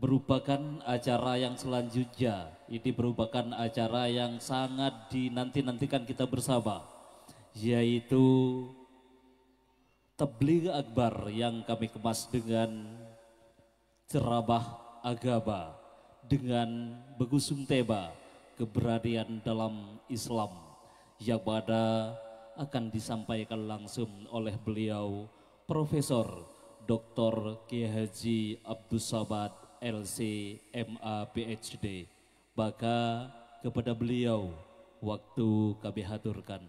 merupakan acara yang selanjutnya. Ini merupakan acara yang sangat dinanti-nantikan kita bersama, yaitu Tabligh Akbar yang kami kemas dengan ceramah agama dengan mengusung tema keberanian dalam Islam yang mana akan disampaikan langsung oleh beliau Profesor Dr. Kiai Haji Abdus Samad LC MA PhD. Maka kepada beliau waktu kami haturkan.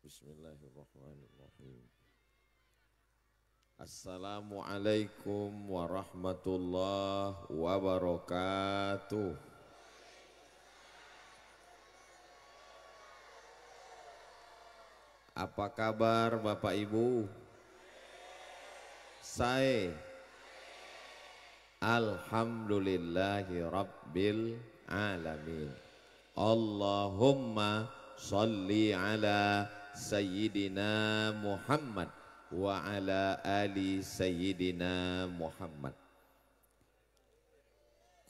Bismillahirrahmanirrahim. Assalamualaikum warahmatullahi wabarakatuh. Apa kabar Bapak Ibu? Saya alhamdulillahi rabbil alamin. Allahumma sholli ala Sayyidina Muhammad wa ala ali Sayyidina Muhammad.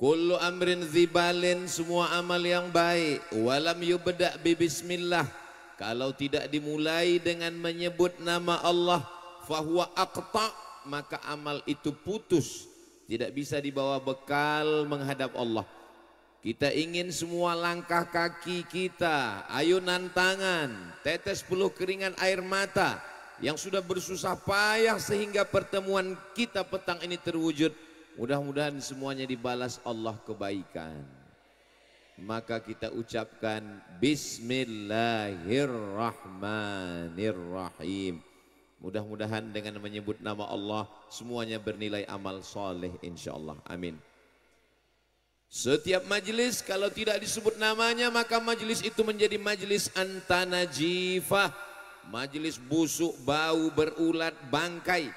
Kullu amrin zibalin, semua amal yang baik, walam yubda' bi bismillah, kalau tidak dimulai dengan menyebut nama Allah, fahuwa aqta', maka amal itu putus, tidak bisa dibawa bekal menghadap Allah. Kita ingin semua langkah kaki kita, ayunan tangan, tetes peluh keringan air mata yang sudah bersusah payah sehingga pertemuan kita petang ini terwujud. Mudah-mudahan semuanya dibalas Allah kebaikan. Maka kita ucapkan Bismillahirrahmanirrahim. Mudah-mudahan dengan menyebut nama Allah semuanya bernilai amal soleh insyaallah. Amin. Setiap majelis kalau tidak disebut namanya maka majelis itu menjadi majelis antanajifah, majelis busuk, bau, berulat, bangkai.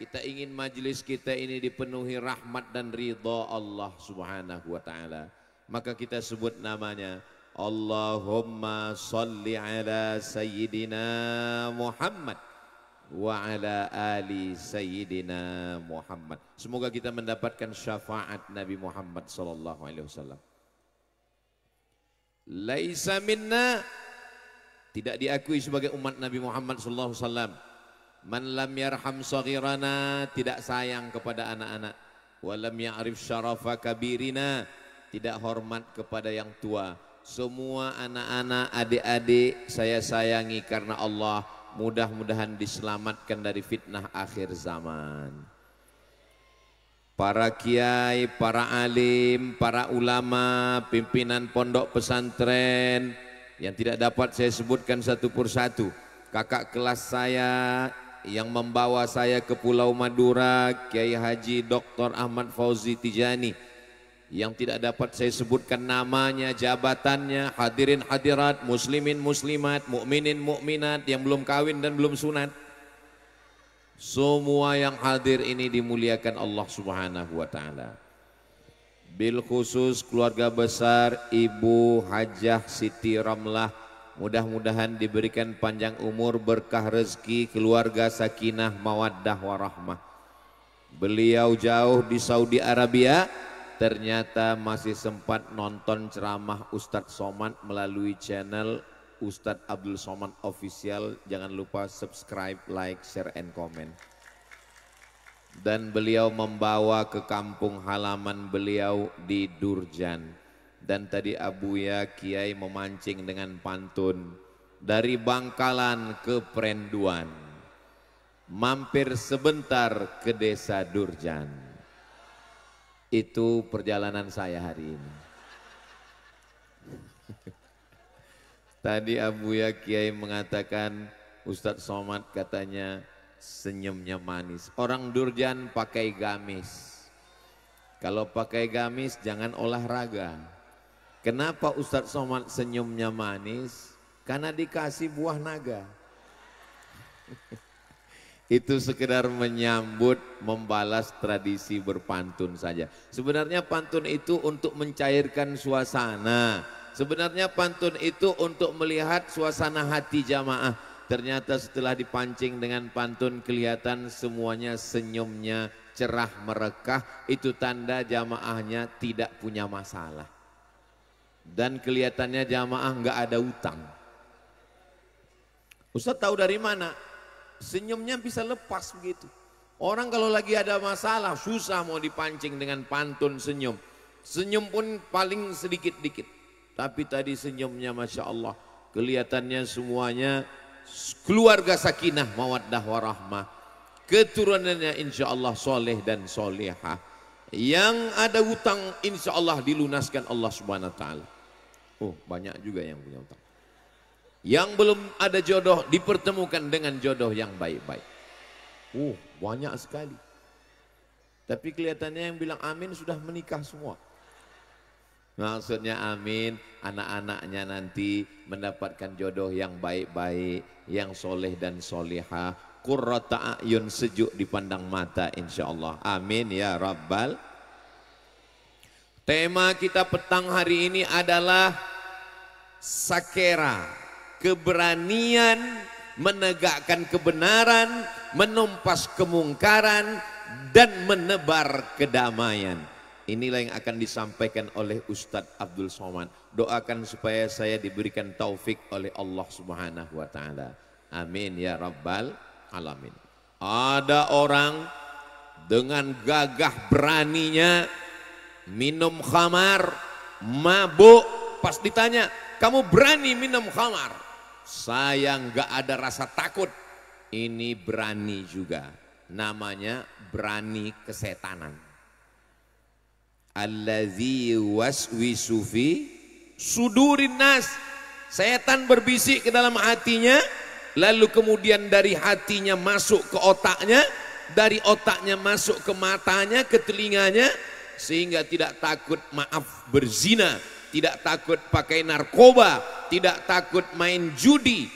Kita ingin majelis kita ini dipenuhi rahmat dan ridha Allah subhanahu wa ta'ala. Maka kita sebut namanya Allahumma salli ala Sayyidina Muhammad wa ala ali Sayyidina Muhammad. Semoga kita mendapatkan syafaat Nabi Muhammad sallallahu alaihi wasallam. Laisa minna, tidak diakui sebagai umat Nabi Muhammad sallallahu alaihi wasallam, man lam yarham saghirana, tidak sayang kepada anak-anak, wa lam ya'rif syarafa kabirina, tidak hormat kepada yang tua. Semua anak-anak, adik-adik saya sayangi karena Allah. Mudah-mudahan diselamatkan dari fitnah akhir zaman. Para kiai, para alim, para ulama, pimpinan pondok pesantren yang tidak dapat saya sebutkan satu persatu. Kakak kelas saya yang membawa saya ke Pulau Madura, Kiai Haji Dr. Ahmad Fauzi Tijani, yang tidak dapat saya sebutkan namanya, jabatannya, hadirin hadirat, muslimin muslimat, mukminin mukminat yang belum kawin dan belum sunat. Semua yang hadir ini dimuliakan Allah subhanahu wa ta'ala. Bil khusus keluarga besar Ibu Hajah Siti Ramlah, mudah-mudahan diberikan panjang umur, berkah rezeki, keluarga sakinah, mawaddah warahmah. Beliau jauh di Saudi Arabia, ternyata masih sempat nonton ceramah Ustadz Somad melalui channel Ustadz Abdul Somad Official. Jangan lupa subscribe, like, share, and comment. Dan beliau membawa ke kampung halaman beliau di Durjan. Dan tadi Abuya Kiai memancing dengan pantun, dari Bangkalan ke Prenduan, mampir sebentar ke desa Durjan. Itu perjalanan saya hari ini. Tadi Abuya Kiai mengatakan Ustadz Somad katanya senyumnya manis. Orang Durjan pakai gamis. Kalau pakai gamis jangan olahraga. Kenapa Ustadz Somad senyumnya manis? Karena dikasih buah naga. Itu sekedar menyambut, membalas tradisi berpantun saja. Sebenarnya pantun itu untuk mencairkan suasana. Sebenarnya pantun itu untuk melihat suasana hati jamaah. Ternyata setelah dipancing dengan pantun kelihatan semuanya senyumnya cerah merekah. Itu tanda jamaahnya tidak punya masalah. Dan kelihatannya jamaah nggak ada utang. Ustaz tahu dari mana? Senyumnya bisa lepas begitu. Orang kalau lagi ada masalah susah mau dipancing dengan pantun senyum. Senyum pun paling sedikit-dikit. Tapi tadi senyumnya Masya Allah. Kelihatannya semuanya keluarga sakinah mawaddah warahmah. Keturunannya insya Allah soleh dan solehah. Yang ada utang insya Allah dilunaskan Allah subhanahu wa ta'ala. Oh banyak juga yang punya utang. Yang belum ada jodoh dipertemukan dengan jodoh yang baik-baik. Banyak sekali. Tapi kelihatannya yang bilang amin sudah menikah semua. Maksudnya amin, anak-anaknya nanti mendapatkan jodoh yang baik-baik, yang soleh dan solehah. Qurrata a'yun, sejuk dipandang mata insya Allah. Amin ya Rabbal. Tema kita petang hari ini adalah sakera. Keberanian menegakkan kebenaran, menumpas kemungkaran, dan menebar kedamaian. Inilah yang akan disampaikan oleh Ustadz Abdul Somad. Doakan supaya saya diberikan taufik oleh Allah subhanahu wa ta'ala. Amin ya Rabbal alamin. Ada orang dengan gagah beraninya minum khamar, mabuk. Pas ditanya, kamu berani minum khamar? Saya nggak ada rasa takut. Ini berani juga. Namanya berani kesetanan. Allazi waswisu fi sudurin nas. Setan berbisik ke dalam hatinya, lalu kemudian dari hatinya masuk ke otaknya, dari otaknya masuk ke matanya, ke telinganya, sehingga tidak takut berzina, tidak takut pakai narkoba, tidak takut main judi.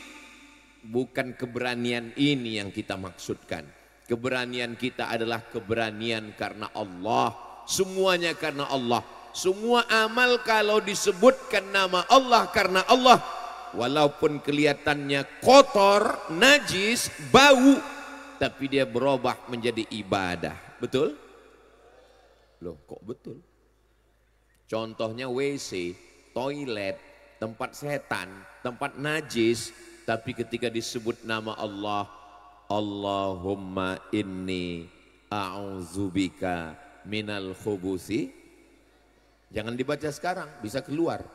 Bukan keberanian ini yang kita maksudkan. Keberanian kita adalah keberanian karena Allah. Semuanya karena Allah. Semua amal kalau disebutkan nama Allah karena Allah, walaupun kelihatannya kotor, najis, bau, tapi dia berubah menjadi ibadah. Betul? Loh kok betul? Contohnya WC, toilet, tempat setan, tempat najis, tapi ketika disebut nama Allah, Allahumma inni a'udzubika minal khubusi. Jangan dibaca sekarang, bisa keluar.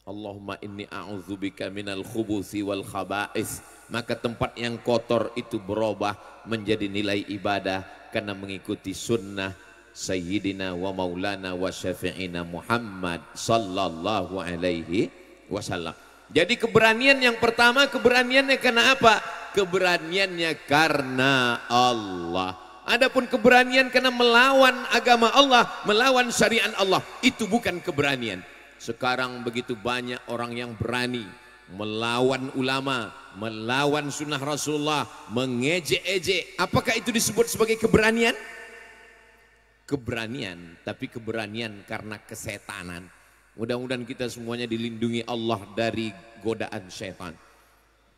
Allahumma inni a'udzubika minal khubusi wal khaba'is. Maka tempat yang kotor itu berubah menjadi nilai ibadah karena mengikuti sunnah Sayyidina wa maulana wa syafi'ina Muhammad sallallahu alaihi wasallam. Jadi keberanian yang pertama, keberaniannya karena apa? Keberaniannya karena Allah. Adapun keberanian karena melawan agama Allah, melawan syariat Allah, itu bukan keberanian. Sekarang begitu banyak orang yang berani melawan ulama, melawan sunnah Rasulullah, mengejek-ejek. Apakah itu disebut sebagai keberanian? Keberanian, tapi keberanian karena kesetanan. Mudah-mudahan kita semuanya dilindungi Allah dari godaan setan.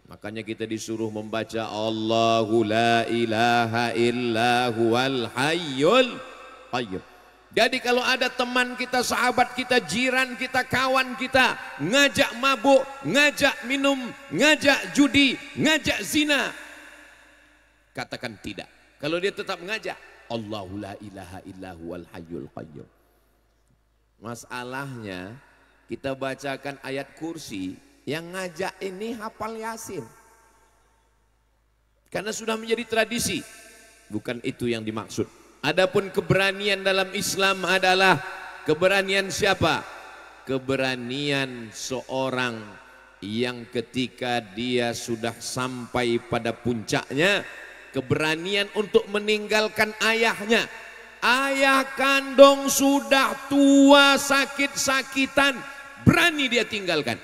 Makanya kita disuruh membaca Allahu la ilaha illa huwal hayyul qayyum. Jadi kalau ada teman kita, sahabat kita, jiran kita, kawan kita ngajak mabuk, ngajak minum, ngajak judi, ngajak zina, katakan tidak. Kalau dia tetap ngajak, Allahu la ilaha illa huwal hayyul qayyum. Masalahnya kita bacakan ayat kursi, yang ngajak ini hafal Yasin. Karena sudah menjadi tradisi. Bukan itu yang dimaksud. Adapun keberanian dalam Islam adalah keberanian siapa? Keberanian seorang yang ketika dia sudah sampai pada puncaknya, keberanian untuk meninggalkan ayahnya. Ayah kandung sudah tua, sakit-sakitan, berani dia tinggalkan.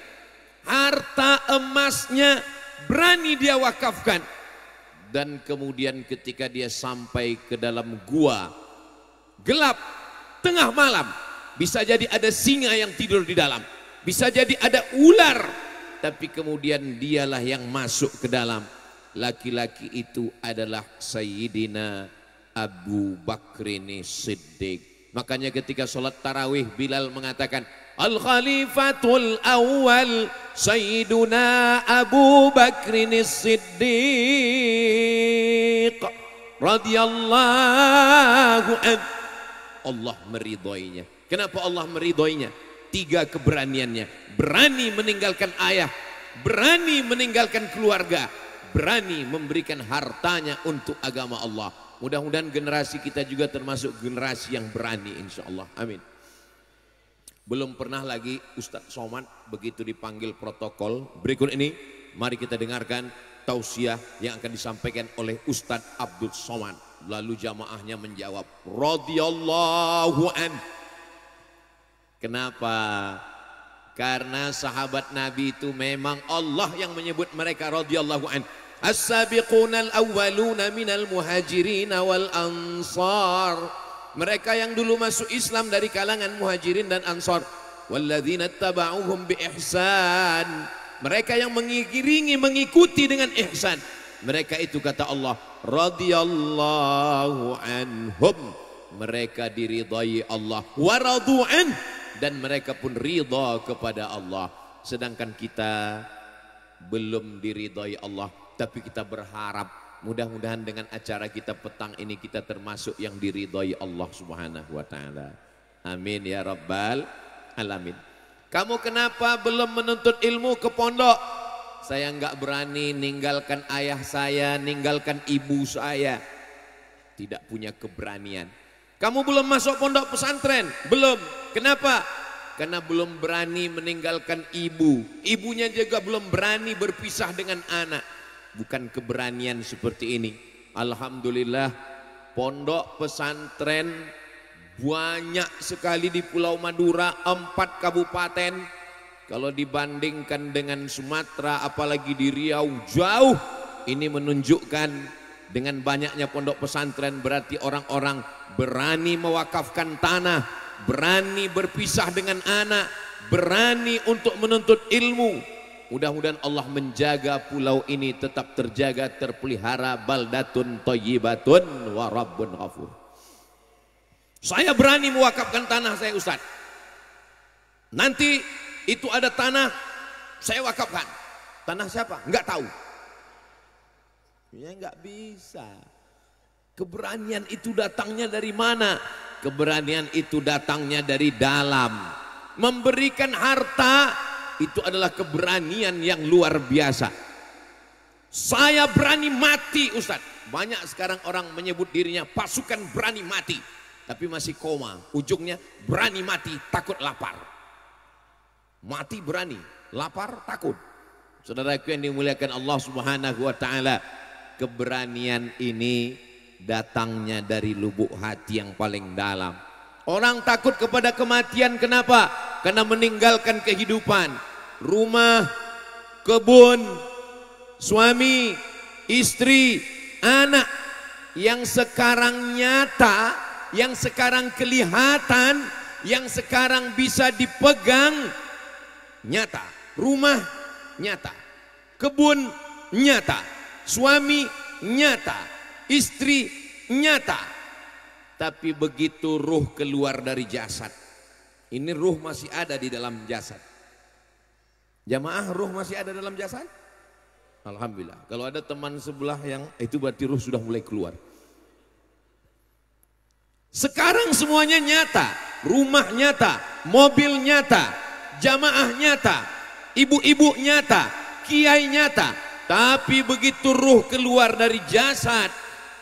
Harta emasnya berani dia wakafkan. Dan kemudian ketika dia sampai ke dalam gua gelap tengah malam, bisa jadi ada singa yang tidur di dalam, bisa jadi ada ular, tapi kemudian dialah yang masuk ke dalam. Laki-laki itu adalah Sayyidina Abu Bakrin Siddiq. Makanya ketika sholat tarawih Bilal mengatakan, Al-Khalifatul Awal Sayyiduna Abu Bakrin Siddiq radhiyallahu anhu. Allah meridhoinya. Kenapa Allah meridhoinya? 3 keberaniannya. Berani meninggalkan ayah, berani meninggalkan keluarga, berani memberikan hartanya untuk agama Allah. Mudah-mudahan generasi kita juga termasuk generasi yang berani, insya Allah. Amin. Belum pernah lagi Ustadz Somad begitu dipanggil protokol. Berikut ini mari kita dengarkan tausiah yang akan disampaikan oleh Ustadz Abdul Somad. Lalu jamaahnya menjawab radhiyallahu an. Kenapa? Karena sahabat Nabi itu memang Allah yang menyebut mereka radhiyallahu an. As-sabiqunal awwaluna minal muhajirin wal ansar. Mereka yang dulu masuk Islam dari kalangan muhajirin dan ansar. Walladzina taba'uhum bi ihsan. Mereka yang mengiringi, mengikuti dengan ihsan. Mereka itu kata Allah radhiyallahu anhum. Mereka diridhai Allah wa radu'an, dan mereka pun ridha kepada Allah. Sedangkan kita belum diridhai Allah, tapi kita berharap mudah-mudahan dengan acara kita petang ini kita termasuk yang diridhai Allah Subhanahu wa taala. Amin ya rabbal alamin. Kamu kenapa belum menuntut ilmu ke pondok? Saya enggak berani ninggalkan ayah saya, ninggalkan ibu saya. Tidak punya keberanian. Kamu belum masuk pondok pesantren? Belum. Kenapa? Karena belum berani meninggalkan ibu. Ibunya juga belum berani berpisah dengan anak. Bukan keberanian seperti ini. Alhamdulillah pondok pesantren banyak sekali di Pulau Madura, 4 kabupaten. Kalau dibandingkan dengan Sumatera apalagi di Riau jauh. Ini menunjukkan dengan banyaknya pondok pesantren berarti orang-orang berani mewakafkan tanah, berani berpisah dengan anak, berani untuk menuntut ilmu. Mudah-mudahan Allah menjaga pulau ini tetap terjaga, terpelihara. Baldatun thayyibatun wa rabbun ghafur. Saya berani mewakafkan tanah saya, Ustaz. Nanti itu ada tanah saya wakafkan. Tanah siapa? Enggak tahu. Ya enggak bisa. Keberanian itu datangnya dari mana? Keberanian itu datangnya dari dalam. Memberikan harta itu adalah keberanian yang luar biasa. Saya berani mati, Ustaz. Banyak sekarang orang menyebut dirinya pasukan berani mati, tapi masih koma. Ujungnya berani mati, takut lapar. Mati berani, lapar takut. Saudaraku yang dimuliakan Allah Subhanahu wa taala, keberanian ini datangnya dari lubuk hati yang paling dalam. Orang takut kepada kematian, kenapa? Karena meninggalkan kehidupan. Rumah, kebun, suami, istri, anak yang sekarang nyata, yang sekarang kelihatan, yang sekarang bisa dipegang, nyata. Rumah nyata, kebun nyata, suami nyata, istri nyata. Tapi begitu ruh keluar dari jasad, ini ruh masih ada di dalam jasad. Jamaah, ruh masih ada dalam jasad? Alhamdulillah. Kalau ada teman sebelah yang itu berarti ruh sudah mulai keluar. Sekarang semuanya nyata. Rumah nyata, mobil nyata, jamaah nyata, ibu-ibu nyata, kiai nyata. Tapi begitu ruh keluar dari jasad,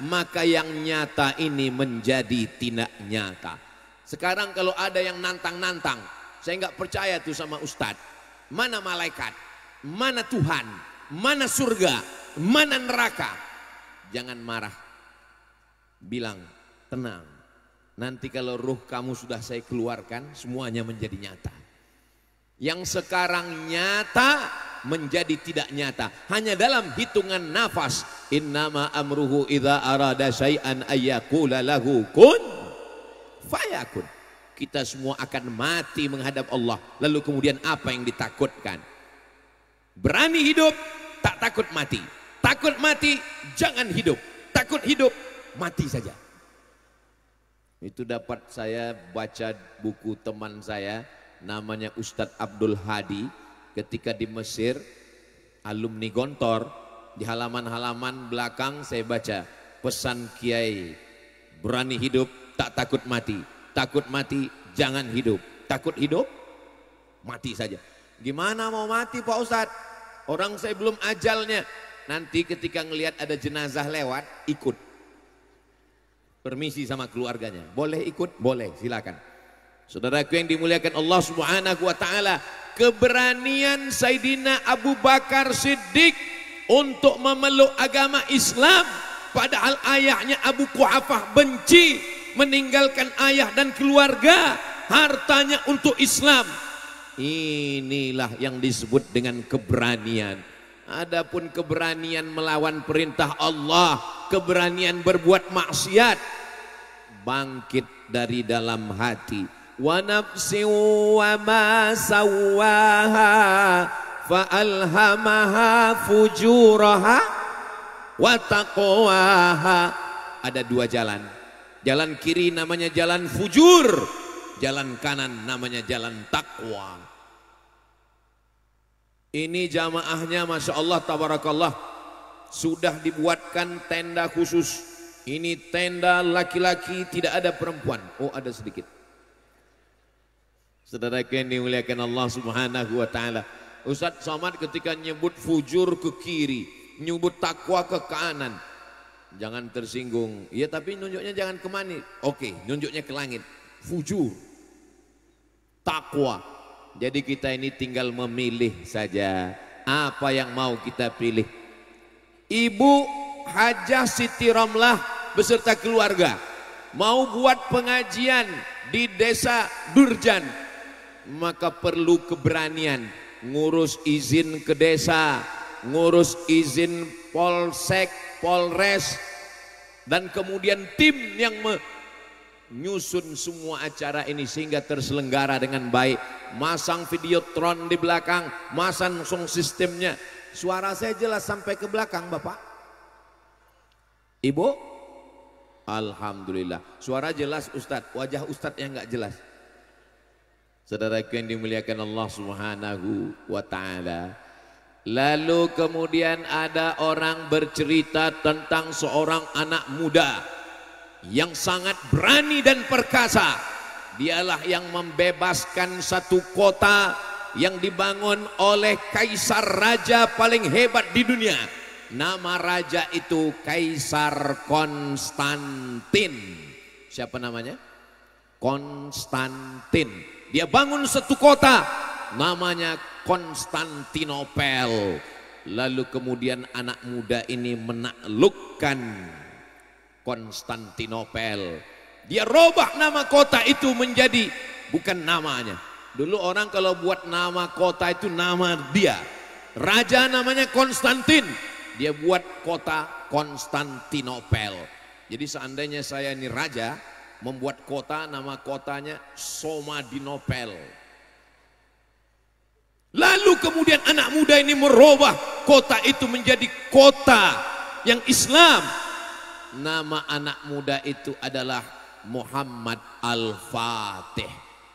maka yang nyata ini menjadi tidak nyata. Sekarang kalau ada yang nantang-nantang, saya nggak percaya tuh sama Ustadz. Mana malaikat, mana Tuhan, mana surga, mana neraka. Jangan marah. Bilang, tenang. Nanti kalau ruh kamu sudah saya keluarkan, semuanya menjadi nyata. Yang sekarang nyata menjadi tidak nyata. Hanya dalam hitungan nafas. Innama amruhu idza arada syai'an ayyaqula lahu kun fayakun. Kita semua akan mati menghadap Allah. Lalu kemudian apa yang ditakutkan? Berani hidup, tak takut mati. Takut mati, jangan hidup. Takut hidup, mati saja. Itu dapat saya baca buku teman saya, namanya Ustadz Abdul Hadi. Ketika di Mesir, alumni Gontor, di halaman-halaman belakang saya baca pesan Kiai, berani hidup, tak takut mati. Takut mati, jangan hidup. Takut hidup, mati saja. Gimana mau mati Pak Ustadz? Orang saya belum ajalnya. Nanti ketika ngelihat ada jenazah lewat, ikut. Permisi sama keluarganya. Boleh ikut? Boleh, silakan. Saudaraku yang dimuliakan Allah Subhanahu wa taala, keberanian Sayyidina Abu Bakar Siddiq untuk memeluk agama Islam, padahal ayahnya Abu Quhafah benci, meninggalkan ayah dan keluarga, hartanya untuk Islam. Inilah yang disebut dengan keberanian. Adapun keberanian melawan perintah Allah, keberanian berbuat maksiat, bangkit dari dalam hati. Wa nafsi wa ma sawwaha fa alhamaha fujuraha wa taqwaha. Ada dua jalan. Jalan kiri namanya jalan fujur, jalan kanan namanya jalan takwa. Ini jamaahnya Masya Allah tabarakallah, sudah dibuatkan tenda khusus. Ini tenda laki-laki, tidak ada perempuan. Oh, ada sedikit. Saudara yang dimuliakan Allah Subhanahu wa taala, Ustadz Somad ketika nyebut fujur ke kiri, nyebut takwa ke kanan, jangan tersinggung. Ya tapi nunjuknya jangan kemana. Oke, nunjuknya ke langit. Fujur, takwa. Jadi kita ini tinggal memilih saja apa yang mau kita pilih. Ibu Hajah Siti Ramlah beserta keluarga mau buat pengajian di desa Durjan, maka perlu keberanian ngurus izin ke desa, ngurus izin polsek, polres, dan kemudian tim yang menyusun semua acara ini sehingga terselenggara dengan baik. Masang videotron di belakang, masang sound sistemnya. Suara saya jelas sampai ke belakang Bapak? Ibu? Alhamdulillah. Suara jelas Ustadz, wajah Ustadz yang nggak jelas. Saudaraku yang dimuliakan Allah Subhanahu wa taala. Lalu kemudian ada orang bercerita tentang seorang anak muda yang sangat berani dan perkasa. Dialah yang membebaskan satu kota yang dibangun oleh kaisar raja paling hebat di dunia. Nama raja itu Kaisar Konstantin. Siapa namanya? Konstantin. Dia bangun satu kota namanya Konstantinopel. Lalu kemudian anak muda ini menaklukkan Konstantinopel. Dia robah nama kota itu menjadi bukan namanya. Dulu orang kalau buat nama kota itu nama dia. Raja namanya Konstantin, dia buat kota Konstantinopel. Jadi seandainya saya ini raja, membuat kota, nama kotanya Somadinopel. Lalu kemudian anak muda ini merubah kota itu menjadi kota yang Islam. Nama anak muda itu adalah Muhammad Al-Fatih.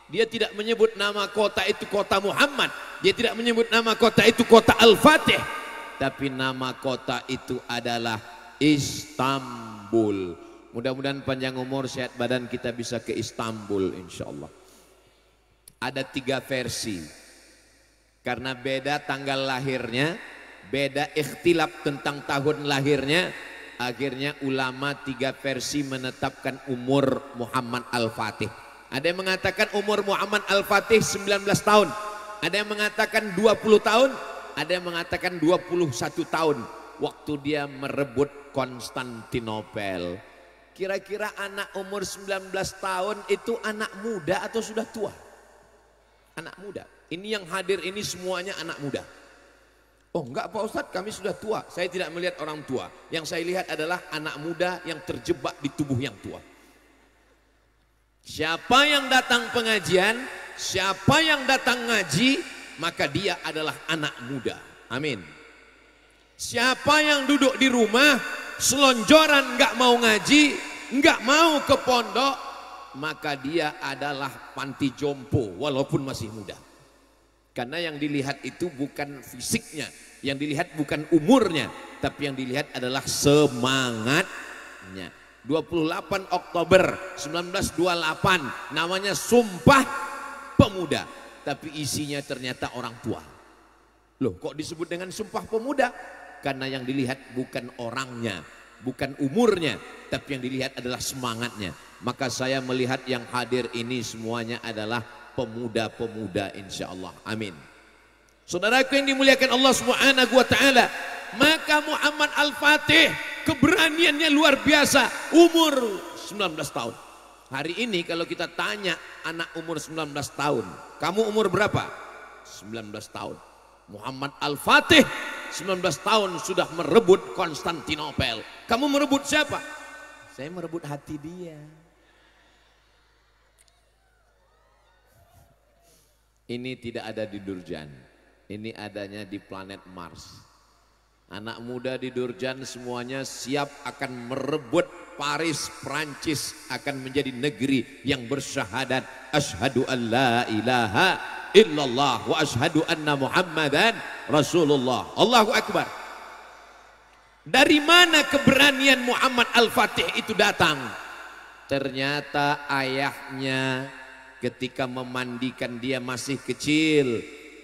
Dia tidak menyebut nama kota itu kota Muhammad, dia tidak menyebut nama kota itu kota Al-Fatih, tapi nama kota itu adalah Istanbul. Mudah-mudahan panjang umur, sehat badan, kita bisa ke Istanbul insyaallah. Ada 3 versi, karena beda tanggal lahirnya, beda ikhtilaf tentang tahun lahirnya. Akhirnya ulama 3 versi menetapkan umur Muhammad Al-Fatih. Ada yang mengatakan umur Muhammad Al-Fatih 19 tahun, ada yang mengatakan 20 tahun, ada yang mengatakan 21 tahun waktu dia merebut Konstantinopel. Kira-kira anak umur 19 tahun itu anak muda atau sudah tua? Anak muda. Ini yang hadir ini semuanya anak muda. Oh enggak Pak Ustadz, kami sudah tua. Saya tidak melihat orang tua. Yang saya lihat adalah anak muda yang terjebak di tubuh yang tua. Siapa yang datang pengajian, siapa yang datang ngaji, maka dia adalah anak muda. Amin. Siapa yang duduk di rumah, selonjoran nggak mau ngaji, nggak mau ke pondok, maka dia adalah panti jompo walaupun masih muda. Karena yang dilihat itu bukan fisiknya, yang dilihat bukan umurnya, tapi yang dilihat adalah semangatnya. 28 Oktober 1928 namanya Sumpah Pemuda, tapi isinya ternyata orang tua. Loh, kok disebut dengan Sumpah Pemuda? Karena yang dilihat bukan orangnya, bukan umurnya, tapi yang dilihat adalah semangatnya. Maka saya melihat yang hadir ini semuanya adalah pemuda-pemuda insya Allah. Amin. Saudaraku yang dimuliakan Allah Subhanahu wa ta'ala, maka Muhammad Al-Fatih keberaniannya luar biasa, umur 19 tahun. Hari ini kalau kita tanya anak umur 19 tahun, kamu umur berapa? 19 tahun. Muhammad Al-Fatih 19 tahun sudah merebut Konstantinopel. Kamu merebut siapa? Saya merebut hati dia. Ini tidak ada di Durjan, ini adanya di planet Mars. Anak muda di Durjan semuanya siap akan merebut Paris, Prancis akan menjadi negeri yang bersyahadat asyhadu an la ilaha illallah wa asyhadu anna Muhammadan Rasulullah. Allahu Akbar. Dari mana keberanian Muhammad Al-Fatih itu datang? Ternyata ayahnya ketika memandikan dia masih kecil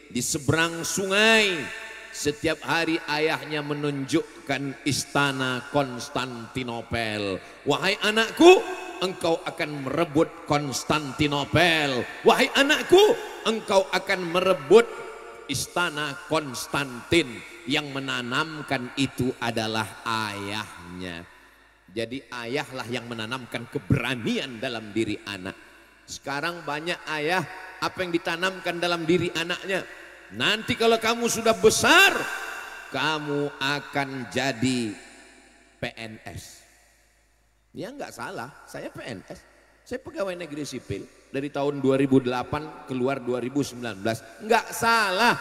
di seberang sungai, setiap hari ayahnya menunjukkan istana Konstantinopel. Wahai anakku, engkau akan merebut Konstantinopel. Wahai anakku, engkau akan merebut istana Konstantin. Yang menanamkan itu adalah ayahnya. Jadi ayahlah yang menanamkan keberanian dalam diri anak. Sekarang banyak ayah, apa yang ditanamkan dalam diri anaknya? Nanti kalau kamu sudah besar, kamu akan jadi PNS. Ya enggak salah, saya PNS. Saya pegawai negeri sipil dari tahun 2008 keluar 2019. Enggak salah,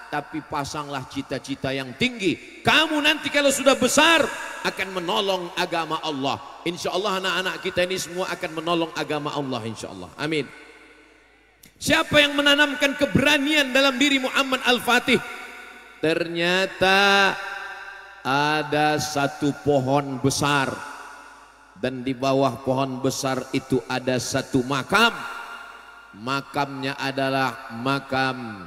tapi pasanglah cita-cita yang tinggi. Kamu nanti kalau sudah besar akan menolong agama Allah. Insya Allah anak-anak kita ini semua akan menolong agama Allah insya Allah. Amin. Siapa yang menanamkan keberanian dalam diri Muhammad Al-Fatih? Ternyata ada satu pohon besar, dan di bawah pohon besar itu ada satu makam. Makamnya adalah makam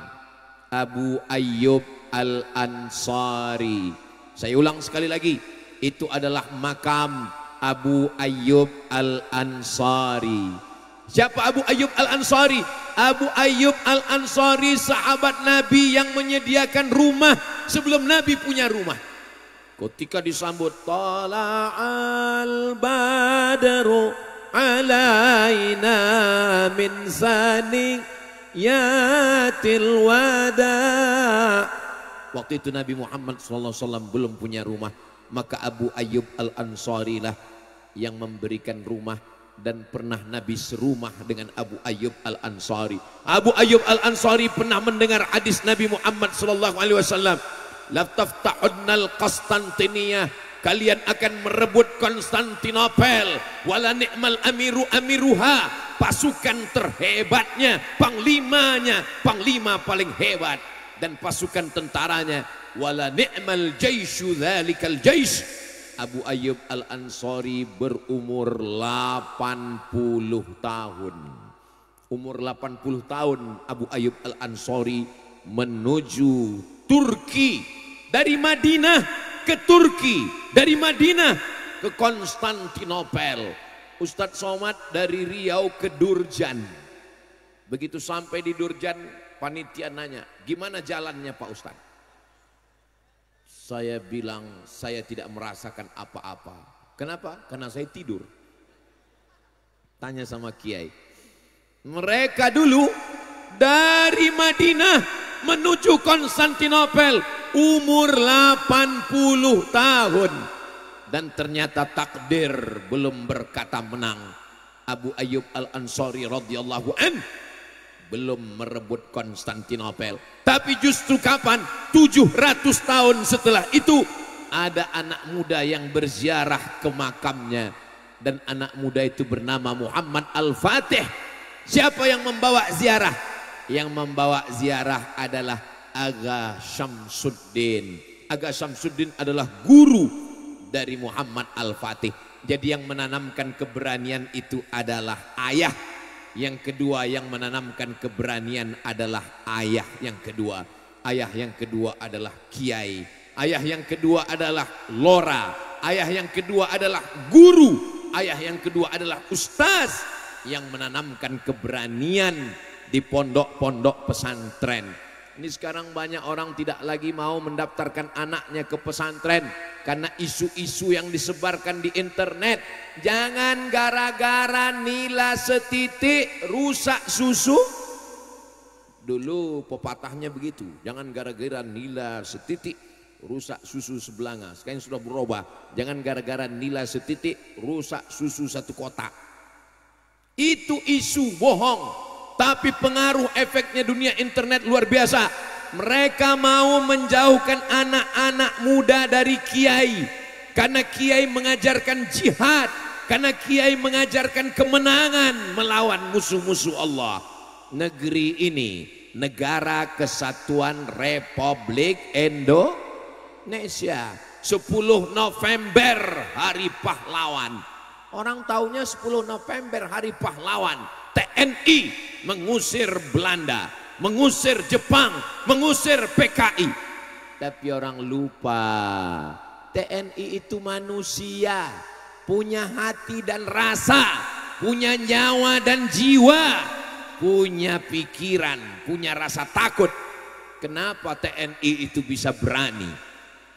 Abu Ayyub Al-Ansari. Saya ulang sekali lagi, itu adalah makam Abu Ayyub Al-Ansari. Siapa Abu Ayyub Al-Ansari? Abu Ayyub Al-Ansari sahabat Nabi yang menyediakan rumah sebelum Nabi punya rumah. Ketika disambut Tala'al Badru alaina min sani yatil wada. Waktu itu Nabi Muhammad SAW belum punya rumah, maka Abu Ayyub Al-Ansari lah yang memberikan rumah, dan pernah Nabi serumah dengan Abu Ayyub Al-Ansari. Abu Ayyub Al-Ansari pernah mendengar hadis Nabi Muhammad SAW, la tafta'unnal Konstantiniyah, kalian akan merebut Konstantinopel, wala ni'mal amiru amiruha, pasukan terhebatnya, panglimanya, panglima paling hebat, dan pasukan tentaranya, wala ni'mal jaisyu dzalikal jais. Abu Ayyub Al-Ansari berumur 80 tahun. Umur 80 tahun Abu Ayyub Al-Ansari menuju Turki. Dari Madinah ke Turki, dari Madinah ke Konstantinopel. Ustadz Somad dari Riau ke Durjan. Begitu sampai di Durjan, panitia nanya, gimana jalannya Pak Ustadz? Saya bilang saya tidak merasakan apa-apa. Kenapa? Karena saya tidur. Tanya sama Kiai. Mereka dulu dari Madinah menuju Konstantinopel umur 80 tahun. Dan ternyata takdir belum berkata menang. Abu Ayyub Al-Ansari radhiyallahu an belum merebut Konstantinopel. Tapi justru kapan? 700 tahun setelah itu ada anak muda yang berziarah ke makamnya. Dan anak muda itu bernama Muhammad Al-Fatih. Siapa yang membawa ziarah? Yang membawa ziarah adalah Aga Syamsuddin. Aga Syamsuddin adalah guru dari Muhammad Al-Fatih. Jadi yang menanamkan keberanian itu adalah ayah. Yang kedua yang menanamkan keberanian adalah ayah yang kedua. Ayah yang kedua adalah kiai. Ayah yang kedua adalah lora. Ayah yang kedua adalah guru. Ayah yang kedua adalah ustaz yang menanamkan keberanian di pondok-pondok pesantren. Ini sekarang banyak orang tidak lagi mau mendaftarkan anaknya ke pesantren karena isu-isu yang disebarkan di internet. Jangan gara-gara nila setitik rusak susu. Dulu pepatahnya begitu. Jangan gara-gara nila setitik rusak susu sebelanga. Sekarang sudah berubah. Jangan gara-gara nila setitik rusak susu satu kotak. Itu isu bohong. Tapi pengaruh efeknya dunia internet luar biasa. Mereka mau menjauhkan anak-anak muda dari kiai. Karena kiai mengajarkan jihad. Karena kiai mengajarkan kemenangan melawan musuh-musuh Allah. Negeri ini, Negara Kesatuan Republik Indonesia. 10 November Hari Pahlawan. Orang taunya 10 November Hari Pahlawan. TNI mengusir Belanda, mengusir Jepang, mengusir PKI. Tapi orang lupa TNI itu manusia, punya hati dan rasa, punya nyawa dan jiwa, punya pikiran, punya rasa takut. Kenapa TNI itu bisa berani?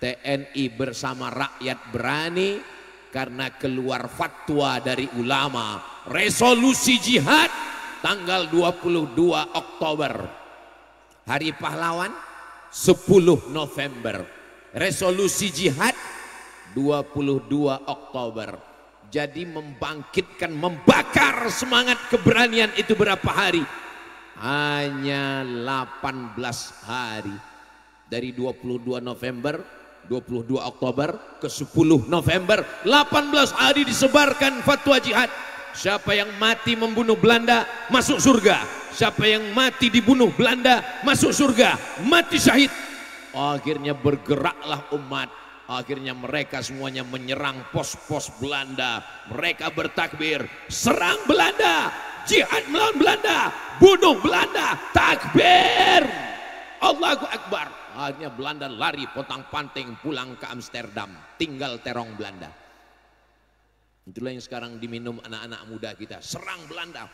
TNI bersama rakyat berani karena keluar fatwa dari ulama, resolusi jihad tanggal 22 Oktober. Hari Pahlawan 10 November. Resolusi jihad 22 Oktober. Jadi membangkitkan, membakar semangat keberanian itu berapa hari? Hanya 18 hari. Dari 22 November 22 Oktober ke 10 November 18 hari disebarkan fatwa jihad. Siapa yang mati membunuh Belanda masuk surga. Siapa yang mati dibunuh Belanda masuk surga, mati syahid. Akhirnya bergeraklah umat. Akhirnya mereka semuanya menyerang pos-pos Belanda. Mereka bertakbir, serang Belanda, jihad melawan Belanda, bunuh Belanda, takbir, Allahu Akbar. Akhirnya Belanda lari pontang-panting pulang ke Amsterdam, tinggal terong Belanda. Itulah yang sekarang diminum anak-anak muda kita, serang Belanda.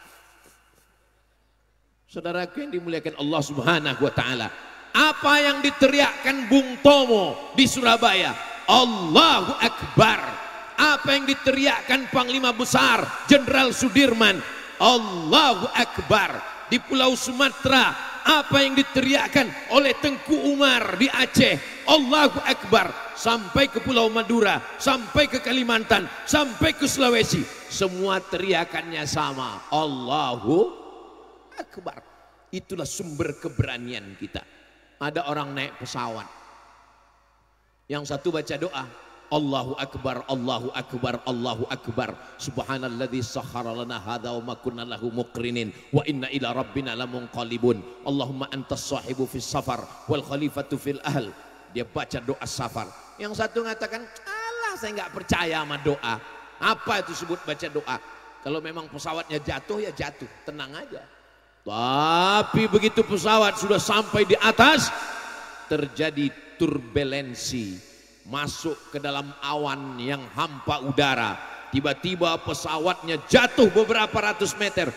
Saudaraku yang dimuliakan Allah Subhanahu wa taala, apa yang diteriakkan Bung Tomo di Surabaya? Allahu Akbar. Apa yang diteriakkan Panglima Besar Jenderal Sudirman? Allahu Akbar. Di Pulau Sumatera apa yang diteriakkan oleh Tengku Umar di Aceh? Allahu Akbar. Sampai ke Pulau Madura, sampai ke Kalimantan, sampai ke Sulawesi, semua teriakannya sama, Allahu Akbar. Itulah sumber keberanian kita. Ada orang naik pesawat, yang satu baca doa, Allahu Akbar, Allahu Akbar, Allahu Akbar. Subhanalladzi sakhkhara lana hadza wa ma kunna lahu muqrinin wa inna ila rabbina lamunqalibun. Allahumma antas sahibu fis safar wal khalifatu fil ahl. Dia baca doa safar. Yang satu mengatakan, alah saya nggak percaya sama doa. Apa itu sebut baca doa? Kalau memang pesawatnya jatuh ya jatuh, tenang aja. Tapi begitu pesawat sudah sampai di atas, terjadi turbulensi, masuk ke dalam awan yang hampa udara. Tiba-tiba pesawatnya jatuh beberapa ratus meter.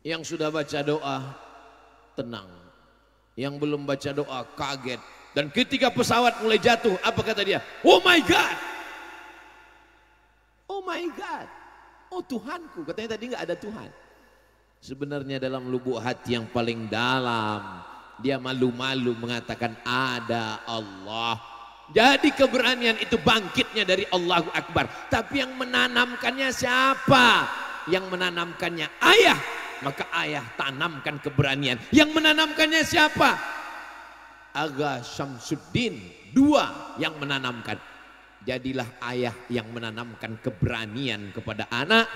Yang sudah baca doa tenang, yang belum baca doa kaget. Dan ketika pesawat mulai jatuh, apa kata dia? Oh my God, oh my God, oh Tuhanku. Katanya tadi nggak ada Tuhan. Sebenarnya dalam lubuk hati yang paling dalam, dia malu-malu mengatakan ada Allah. Jadi keberanian itu bangkitnya dari Allahu Akbar. Tapi yang menanamkannya siapa? Yang menanamkannya ayah. Maka ayah tanamkan keberanian. Yang menanamkannya siapa? Aga Syamsuddin. Dua yang menanamkan. Jadilah ayah yang menanamkan keberanian kepada anak.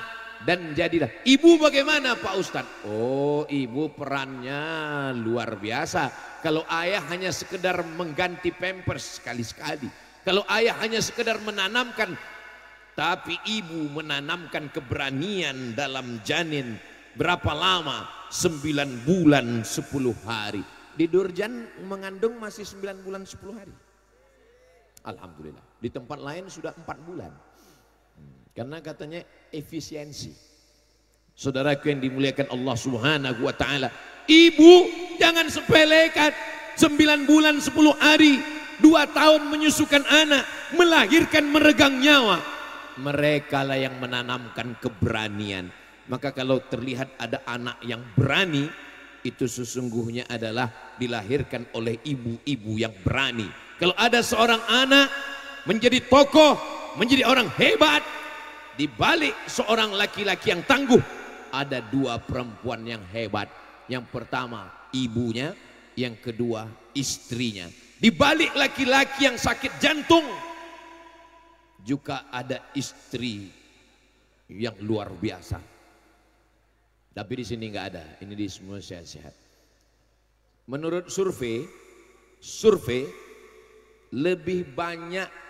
Dan jadilah ibu. Bagaimana Pak Ustadz? Oh, ibu perannya luar biasa. Kalau ayah hanya sekedar mengganti pampers sekali-sekali, kalau ayah hanya sekedar menanamkan, tapi ibu menanamkan keberanian dalam janin. Berapa lama? 9 bulan 10 hari. Di Durjan mengandung masih 9 bulan 10 hari. Alhamdulillah. Di tempat lain sudah 4 bulan. Karena katanya efisiensi. Saudaraku yang dimuliakan Allah Subhanahu wa taala, ibu jangan sepelekan 9 bulan 10 hari, 2 tahun menyusukan anak, melahirkan, meregang nyawa. Mereka lah yang menanamkan keberanian. Maka kalau terlihat ada anak yang berani, itu sesungguhnya adalah dilahirkan oleh ibu-ibu yang berani. Kalau ada seorang anak menjadi tokoh, menjadi orang hebat, di balik seorang laki-laki yang tangguh, ada 2 perempuan yang hebat. Yang pertama ibunya, yang kedua istrinya. Di balik laki-laki yang sakit jantung, juga ada istri yang luar biasa. Tapi di sini nggak ada, ini di semua sehat-sehat. Menurut survei lebih banyak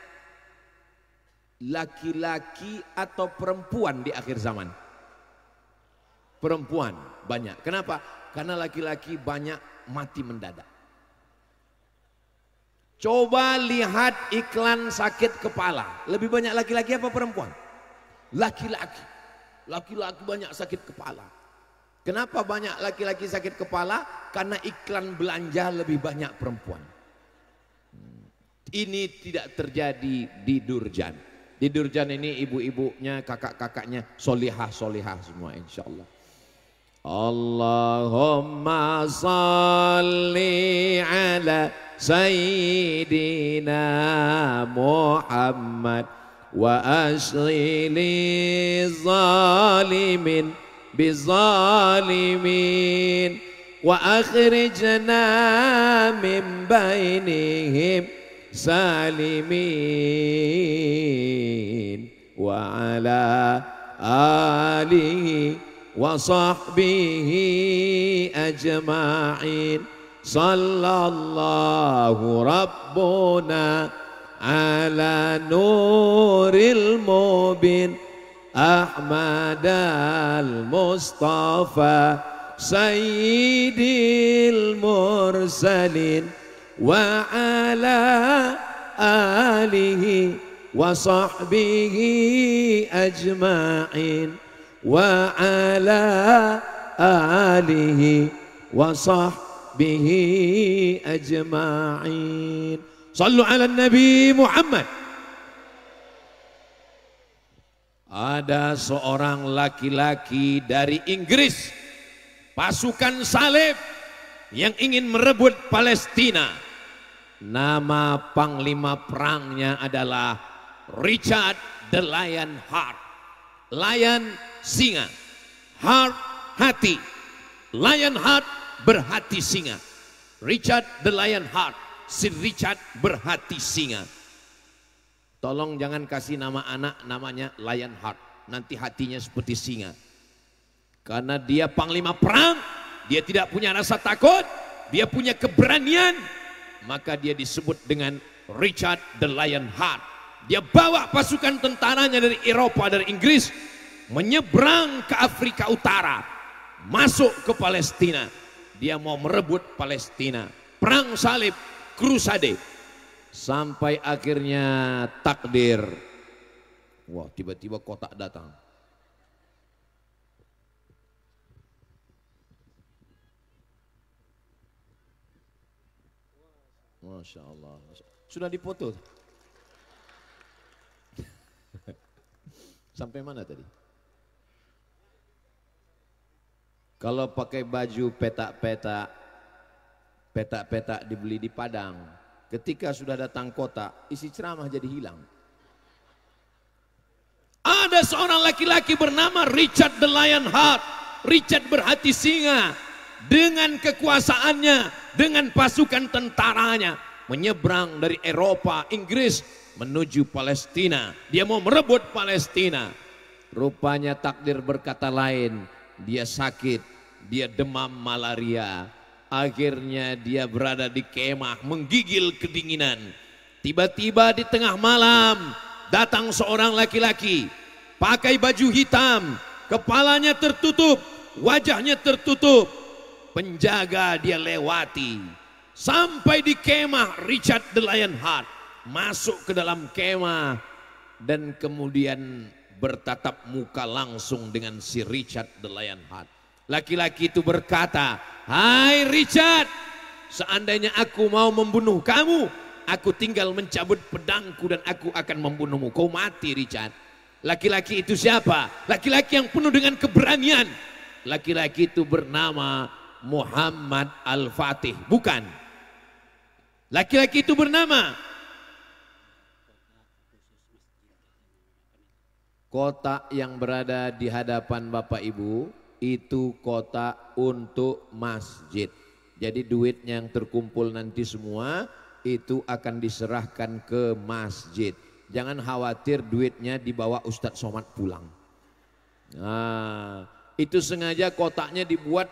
laki-laki atau perempuan di akhir zaman? Perempuan banyak. Kenapa? Karena laki-laki banyak mati mendadak. Coba lihat iklan sakit kepala. Lebih banyak laki-laki apa perempuan? Laki-laki. Laki-laki banyak sakit kepala. Kenapa banyak laki-laki sakit kepala? Karena iklan belanja lebih banyak perempuan. Ini tidak terjadi di Durjan. Di Durjan ini ibu-ibunya, kakak-kakaknya solihah-solihah semua insya Allah. Allahumma salli ala Sayyidina Muhammad wa asghili zalimin bizalimin wa akhrijna min bainihim salimin wa ala alihi wa sahbihi ajma'in. Sallallahu rabbuna ala nuril mubin Ahmad al-Mustafa sayyidil mursalin wa ala alihi wa sahbihi ajma'in wa ala alihi wa sahbihi ajma'in. Sallu ala Nabi Muhammad. Ada seorang laki-laki dari Inggris, pasukan salib yang ingin merebut Palestina. Nama panglima perangnya adalah Richard the Lion Heart. Lion singa, heart hati, Lion Heart berhati singa. Richard the Lion Heart, si Richard berhati singa. Tolong jangan kasih nama anak namanya Lion Heart, nanti hatinya seperti singa. Karena dia panglima perang, dia tidak punya rasa takut, dia punya keberanian, maka dia disebut dengan Richard the Lion Heart. Dia bawa pasukan tentaranya dari Eropa, dari Inggris, menyeberang ke Afrika Utara, masuk ke Palestina. Dia mau merebut Palestina, perang salib, krusade. Sampai akhirnya takdir, wah tiba-tiba kotak datang. Masya Allah, sudah dipoto. Sampai mana tadi? Kalau pakai baju petak-petak, Petak-petak dibeli di Padang. Ketika sudah datang kota, isi ceramah jadi hilang. Ada seorang laki-laki bernama Richard the Lionheart. Richard berhati singa. Dengan kekuasaannya, dengan pasukan tentaranya, menyeberang dari Eropa, Inggris menuju Palestina. Dia mau merebut Palestina. Rupanya takdir berkata lain. Dia sakit, dia demam malaria. Akhirnya dia berada di kemah menggigil kedinginan. Tiba-tiba di tengah malam datang seorang laki-laki pakai baju hitam, kepalanya tertutup, wajahnya tertutup. Penjaga dia lewati sampai di kemah Richard the Lionheart, masuk ke dalam kemah dan kemudian bertatap muka langsung dengan si Richard the Lionheart. Laki-laki itu berkata, "Hai Richard, seandainya aku mau membunuh kamu, aku tinggal mencabut pedangku dan aku akan membunuhmu. Kau mati Richard." Laki-laki itu siapa? Laki-laki yang penuh dengan keberanian. Laki-laki itu bernama Muhammad Al-Fatih. Bukan. Laki-laki itu bernama kota yang berada di hadapan Bapak Ibu itu kota untuk masjid. Jadi duitnya yang terkumpul nanti semua itu akan diserahkan ke masjid. Jangan khawatir duitnya dibawa Ustadz Somad pulang. Nah, itu sengaja kotaknya dibuat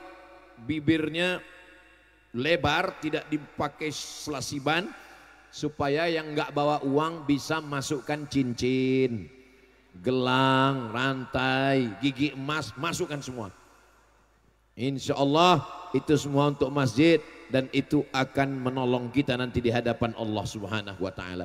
bibirnya lebar, tidak dipakai selasiban, supaya yang nggak bawa uang bisa masukkan cincin, gelang, rantai, gigi emas, masukkan semua. Insya Allah itu semua untuk masjid dan itu akan menolong kita nanti di hadapan Allah Subhanahu wa Ta'ala.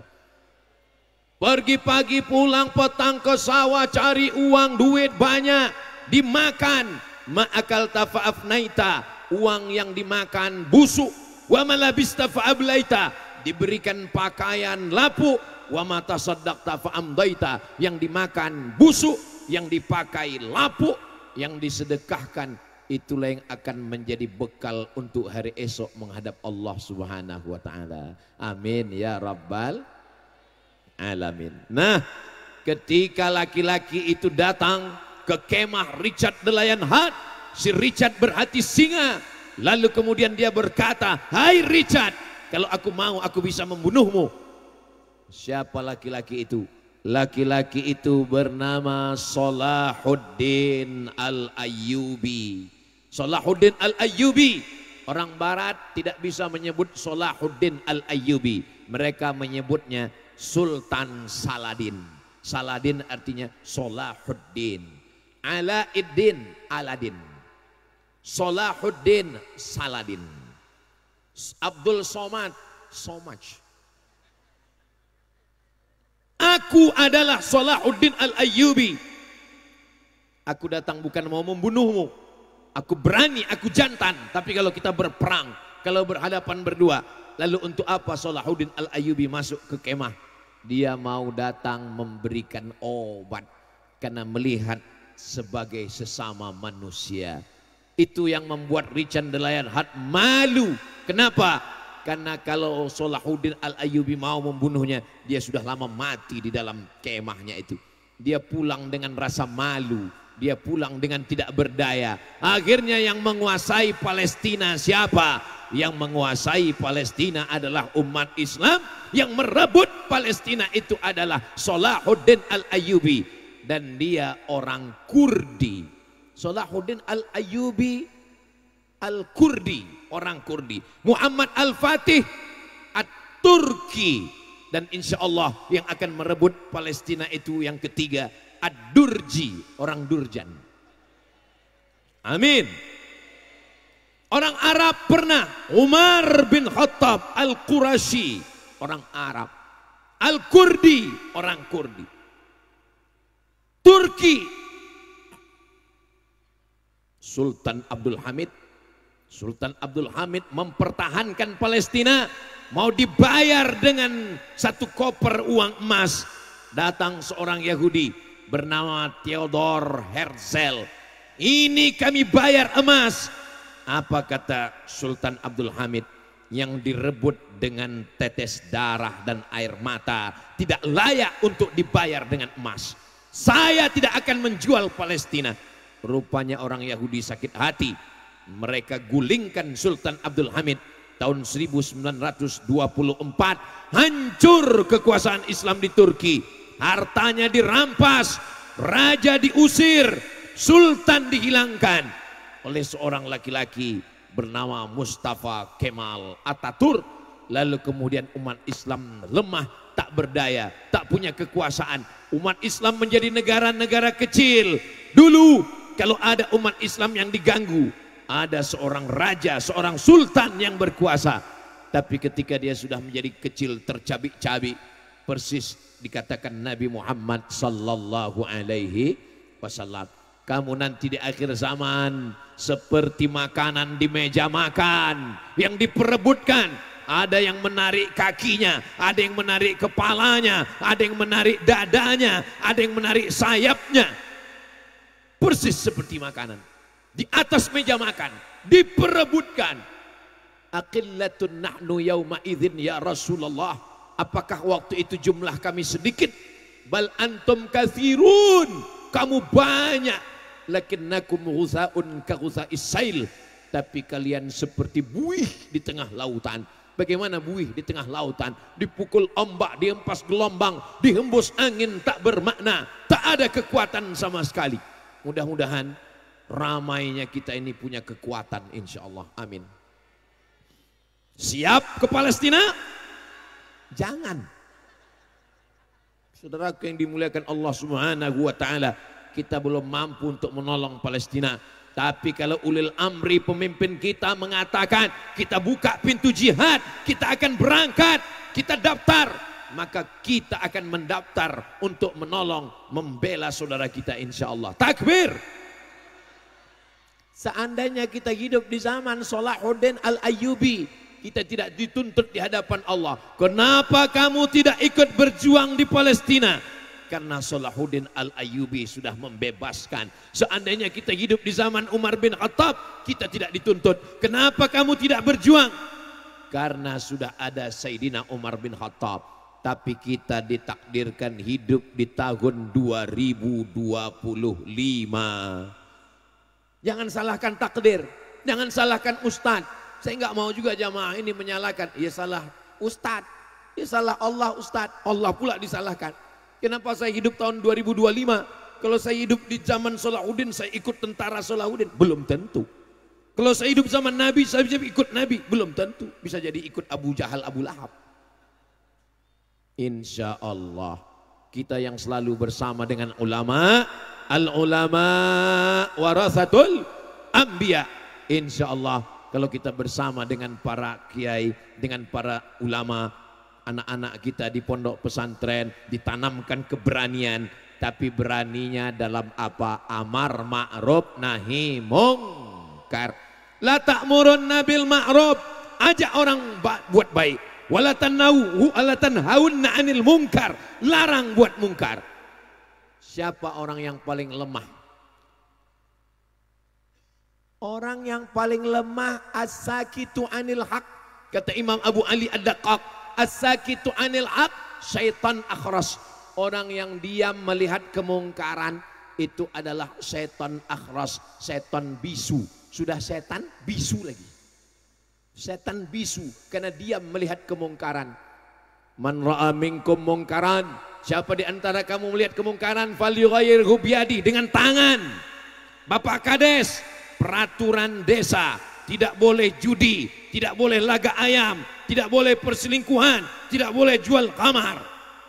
Pergi pagi pulang petang ke sawah cari uang, duit banyak, dimakan, ma'akal tafa'afnaita, uang yang dimakan busuk, wa malabista fa'ablaita, diberikan pakaian lapuk, wa mata saddaqta fa'amdaita, yang dimakan busuk, yang dipakai lapuk, yang disedekahkan, itulah yang akan menjadi bekal untuk hari esok menghadap Allah Subhanahu wa Ta'ala. Amin ya rabbal alamin. Nah, ketika laki-laki itu datang ke kemah Richard the Lionheart, si Richard berhati singa, lalu kemudian dia berkata, "Hai Richard, kalau aku mau aku bisa membunuhmu." Siapa laki-laki itu? Laki-laki itu bernama Salahuddin Al-Ayyubi. Salahuddin Al-Ayyubi. Orang barat tidak bisa menyebut Salahuddin Al-Ayyubi. Mereka menyebutnya Sultan Saladin. Saladin artinya Salahuddin. Alaiddin Aladin. Salahuddin Saladin. Abdul Somad Somaj. Aku adalah Salahuddin Al-Ayyubi. Aku datang bukan mau membunuhmu. Aku berani, aku jantan. Tapi kalau kita berperang, kalau berhadapan berdua, lalu untuk apa Salahuddin Al-Ayyubi masuk ke kemah? Dia mau datang memberikan obat karena melihat sebagai sesama manusia. Itu yang membuat Richard the Lionheart malu. Kenapa? Karena kalau Salahuddin Al-Ayyubi mau membunuhnya, dia sudah lama mati di dalam kemahnya itu. Dia pulang dengan rasa malu. Dia pulang dengan tidak berdaya. Akhirnya yang menguasai Palestina siapa? Yang menguasai Palestina adalah umat Islam. Yang merebut Palestina itu adalah Salahuddin Al-Ayyubi. Dan dia orang Kurdi. Salahuddin Al-Ayyubi Al-Kurdi, orang Kurdi. Muhammad Al-Fatih At-Turki. Dan insya Allah yang akan merebut Palestina itu yang ketiga, Ad-Durji, orang Durjan. Amin. Orang Arab pernah, Umar bin Khattab Al-Qurashi, orang Arab. Al-Kurdi, orang Kurdi. Turki, Sultan Abdul Hamid. Sultan Abdul Hamid mempertahankan Palestina, mau dibayar dengan satu koper uang emas. Datang seorang Yahudi bernama Theodor Herzl. Ini kami bayar emas. Apa kata Sultan Abdul Hamid? yang direbut dengan tetes darah dan air mata tidak layak untuk dibayar dengan emas. Saya tidak akan menjual Palestina. Rupanya orang Yahudi sakit hati. Mereka gulingkan Sultan Abdul Hamid tahun 1924. Hancur kekuasaan Islam di Turki. Hartanya dirampas, raja diusir, sultan dihilangkan oleh seorang laki-laki bernama Mustafa Kemal Atatürk. Lalu kemudian umat Islam lemah, tak berdaya, tak punya kekuasaan. Umat Islam menjadi negara-negara kecil. Dulu kalau ada umat Islam yang diganggu, ada seorang raja, seorang sultan yang berkuasa. Tapi ketika dia sudah menjadi kecil, tercabik-cabik, persis dikatakan Nabi Muhammad sallallahu alaihi wasallam, kamu nanti di akhir zaman seperti makanan di meja makan yang diperebutkan. Ada yang menarik kakinya, ada yang menarik kepalanya, ada yang menarik dadanya, ada yang menarik sayapnya. Persis seperti makanan di atas meja makan diperebutkan. Aqillatun nahnu yauma idzin ya Rasulullah. Apakah waktu itu jumlah kami sedikit? Bal antum katsirun. Kamu banyak. Lakinnakum ghusaun ka ghusa'is sail. Tapi kalian seperti buih di tengah lautan. Bagaimana buih di tengah lautan? Dipukul ombak, dihempas gelombang, dihembus angin, tak bermakna, tak ada kekuatan sama sekali. Mudah-mudahan ramainya kita ini punya kekuatan, insya Allah. Amin. Siap ke Palestina? Jangan. Saudaraku yang dimuliakan Allah Subhanahu wa taala, kita belum mampu untuk menolong Palestina. Tapi kalau ulil amri pemimpin kita mengatakan kita buka pintu jihad, kita akan berangkat, kita daftar, maka kita akan mendaftar untuk menolong, membela saudara kita insya Allah. Takbir. Seandainya kita hidup di zaman Salahuddin Al-Ayyubi, kita tidak dituntut di hadapan Allah. Kenapa kamu tidak ikut berjuang di Palestina? Karena Salahuddin Al-Ayyubi sudah membebaskan. Seandainya kita hidup di zaman Umar bin Khattab, kita tidak dituntut. Kenapa kamu tidak berjuang? Karena sudah ada Sayyidina Umar bin Khattab. Tapi kita ditakdirkan hidup di tahun 2025. Jangan salahkan takdir, jangan salahkan ustadz. Saya nggak mau juga jamaah ini menyalahkan. Ya salah ustadz, ya salah Allah ustadz. Allah pula disalahkan. Kenapa saya hidup tahun 2025? Kalau saya hidup di zaman Salahuddin, saya ikut tentara Salahuddin? Belum tentu. Kalau saya hidup zaman Nabi, saya bisa ikut Nabi? Belum tentu. Bisa jadi ikut Abu Jahal, Abu Lahab. Insya Allah kita yang selalu bersama dengan ulama, al-ulama warasatul anbiya. Insya Allah kalau kita bersama dengan para kiai, dengan para ulama, anak-anak kita di pondok pesantren ditanamkan keberanian, tapi beraninya dalam apa? Amar ma'ruf nahi mungkar. La ta'murunna bil ma'ruf, ajak orang buat baik. Wala tanhauna 'anil munkar, larang buat mungkar. Siapa orang yang paling lemah? Orang yang paling lemah as-sakitu 'anil haq. Kata Imam Abu Ali Ad-Daqqaq, as-sakitu 'anil haq syaitan akhras. Orang yang diam melihat kemungkaran itu adalah setan akhras, setan bisu. Sudah setan bisu lagi. Setan bisu karena diam melihat kemungkaran. Man ra'a minkum mungkaran, siapa di antara kamu melihat kemungkaran, falyughayyirhu biyadihi, dengan tangan. Bapak Kades, peraturan desa, tidak boleh judi, tidak boleh laga ayam, tidak boleh perselingkuhan, tidak boleh jual khamar.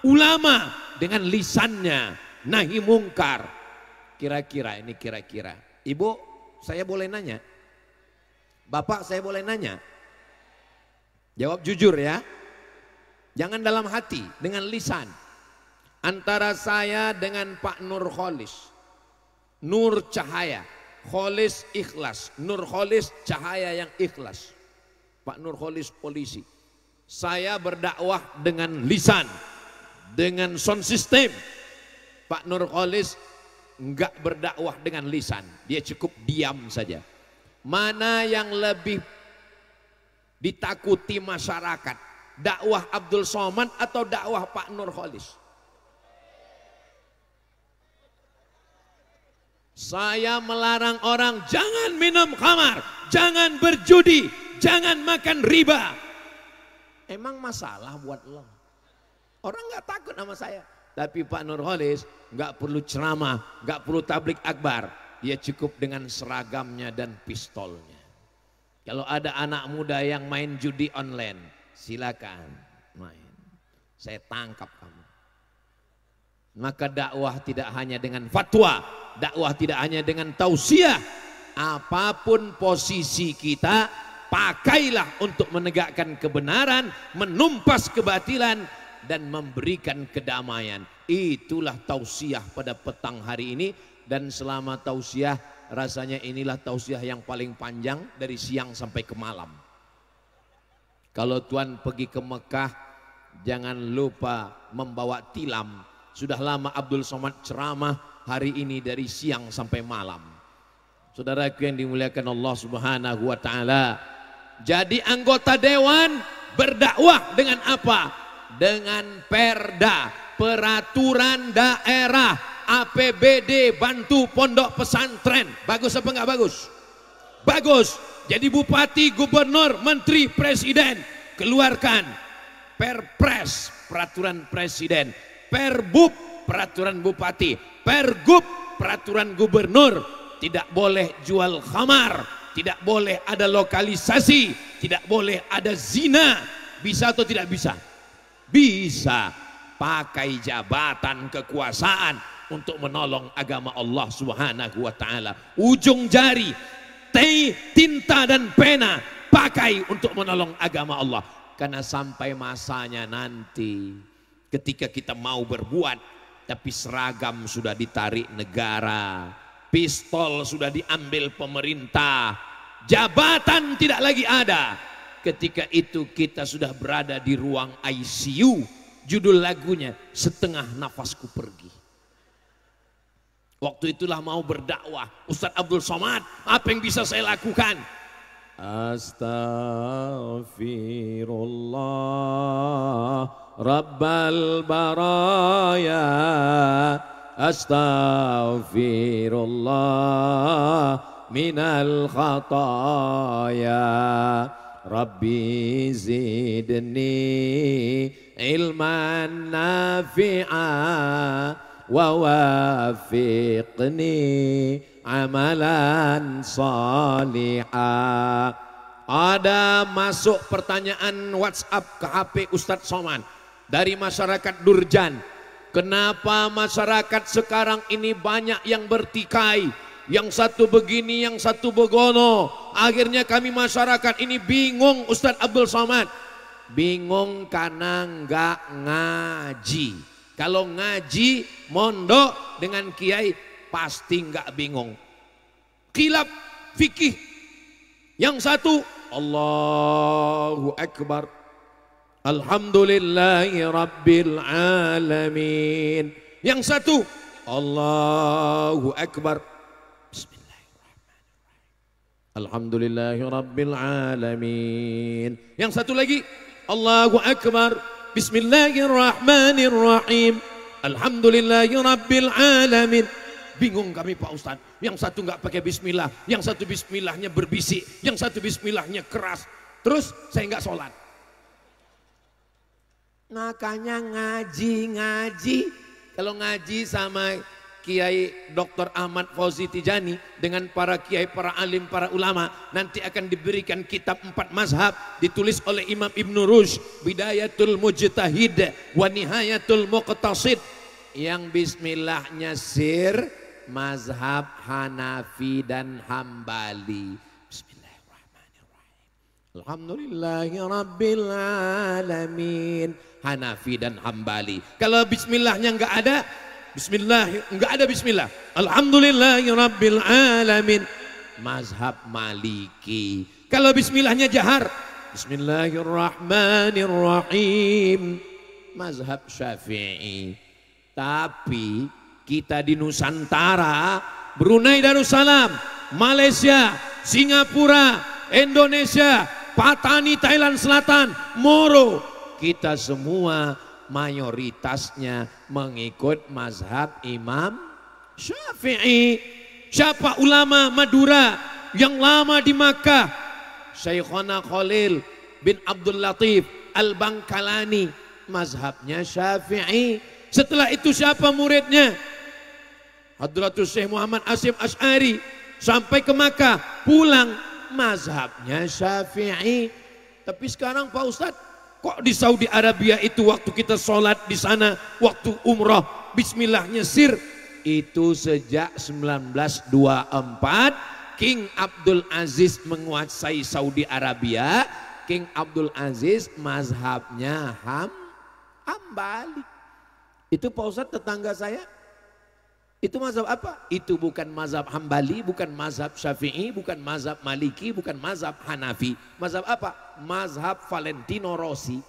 Ulama dengan lisannya nahi mungkar. Kira-kira ini kira-kira. Ibu, saya boleh nanya? Bapak, saya boleh nanya? Jawab jujur ya. Jangan dalam hati, dengan lisan. Antara saya dengan Pak Nur Kholis. Nur cahaya, Kholis ikhlas. Nur Kholis cahaya yang ikhlas. Pak Nur Kholis polisi. Saya berdakwah dengan lisan, dengan sound system. Pak Nur Kholis enggak berdakwah dengan lisan, dia cukup diam saja. Mana yang lebih ditakuti masyarakat? Dakwah Abdul Somad atau dakwah Pak Nurholis? Saya melarang orang jangan minum khamar, jangan berjudi, jangan makan riba. Emang masalah buat lo? Orang nggak takut sama saya. Tapi Pak Nurholis nggak perlu ceramah, nggak perlu tablik akbar. Dia cukup dengan seragamnya dan pistolnya. Kalau ada anak muda yang main judi online, silakan main. Saya tangkap kamu. Maka dakwah tidak hanya dengan fatwa, dakwah tidak hanya dengan tausiah. Apapun posisi kita, pakailah untuk menegakkan kebenaran, menumpas kebatilan, dan memberikan kedamaian. Itulah tausiah pada petang hari ini. Dan selama tausiah, rasanya inilah tausiah yang paling panjang dari siang sampai ke malam. Kalau tuan pergi ke Mekah, jangan lupa membawa tilam. Sudah lama Abdul Somad ceramah, hari ini dari siang sampai malam. Saudaraku yang dimuliakan Allah Subhanahu wa taala. Jadi anggota dewan berdakwah dengan apa? Dengan perda, peraturan daerah, APBD, bantu pondok pesantren. Bagus apa enggak bagus? Bagus. Jadi bupati, gubernur, menteri, presiden keluarkan perpres, peraturan presiden, perbub, peraturan bupati, pergub, peraturan gubernur. Tidak boleh jual khamar, tidak boleh ada lokalisasi, tidak boleh ada zina. Bisa atau tidak bisa? Bisa. Pakai jabatan kekuasaan untuk menolong agama Allah Subhanahu wa taala. Ujung jari, tinta dan pena pakai untuk menolong agama Allah. Karena sampai masanya nanti ketika kita mau berbuat tapi seragam sudah ditarik negara, pistol sudah diambil pemerintah, jabatan tidak lagi ada. Ketika itu kita sudah berada di ruang ICU. Judul lagunya Setengah Nafasku Pergi. Waktu itulah mau berdakwah. Ustadz Abdul Somad, apa yang bisa saya lakukan? Astaghfirullah Rabbal baraya, astaghfirullah minal khataya, Rabbi zidni ilman nafi'a wa wafiqni amalan salihah. Ada masuk pertanyaan WhatsApp ke HP Ustadz Somad dari masyarakat Durjan. Kenapa masyarakat sekarang ini banyak yang bertikai, yang satu begini, yang satu begono. Akhirnya kami masyarakat ini bingung Ustadz Abdul Somad. Bingung karena nggak ngaji. Kalau ngaji mondok dengan kiai pasti nggak bingung. Khilaf fikih. Yang satu Allahu Akbar, Alhamdulillahi Rabbil Alamin. Yang satu Allahu Akbar, Bismillahirrahmanirrahim, Alhamdulillahi Rabbil Alamin. Yang satu lagi Allahu Akbar, Bismillahirrahmanirrahim, Alhamdulillahi Rabbil Alamin. Bingung kami Pak Ustadz, yang satu nggak pakai bismillah, yang satu bismillahnya berbisik, yang satu bismillahnya keras. Terus saya nggak sholat. Makanya ngaji. Kalau ngaji sama Kiai Dr. Ahmad Fauzi Tijani dengan para kiai, para alim, para ulama, nanti akan diberikan kitab 4 mazhab ditulis oleh Imam Ibn Rushd, Bidayatul Mujtahid wa Nihayatul Muqtasid. Yang bismillahnya sir, mazhab Hanafi dan Hambali. Bismillahirrahmanirrahim, Alhamdulillahi Rabbil Alamin. Hanafi dan Hambali. Kalau bismillahnya nggak ada, nggak ada bismillah, Alhamdulillahi Rabbil Alamin, mazhab Maliki. Kalau bismillahnya jahar, Bismillahirrahmanirrahim, mazhab Syafi'i. Tapi kita di Nusantara, Brunei Darussalam, Malaysia, Singapura, Indonesia, Patani Thailand Selatan, Moro. Kita semua mayoritasnya mengikut mazhab Imam Syafi'i. Siapa ulama Madura yang lama di Makkah? Syekhona Khalil bin Abdul Latif Al-Bangkalani, mazhabnya Syafi'i. Setelah itu siapa muridnya? Hadratus Syekh Muhammad Asim Asy'ari, sampai ke Makkah, pulang, mazhabnya Syafi'i. Tapi sekarang Pak Ustadz, kok di Saudi Arabia itu waktu kita sholat di sana, waktu umrah, bismillah nyesir. Itu sejak 1924 King Abdul Aziz menguasai Saudi Arabia. King Abdul Aziz mazhabnya Hambali. Itu Pak Ustadz tetangga saya. Itu mazhab apa? Itu bukan mazhab Hambali, bukan mazhab Syafi'i, bukan mazhab Maliki, bukan mazhab Hanafi. Mazhab apa? Mazhab Valentino Rossi.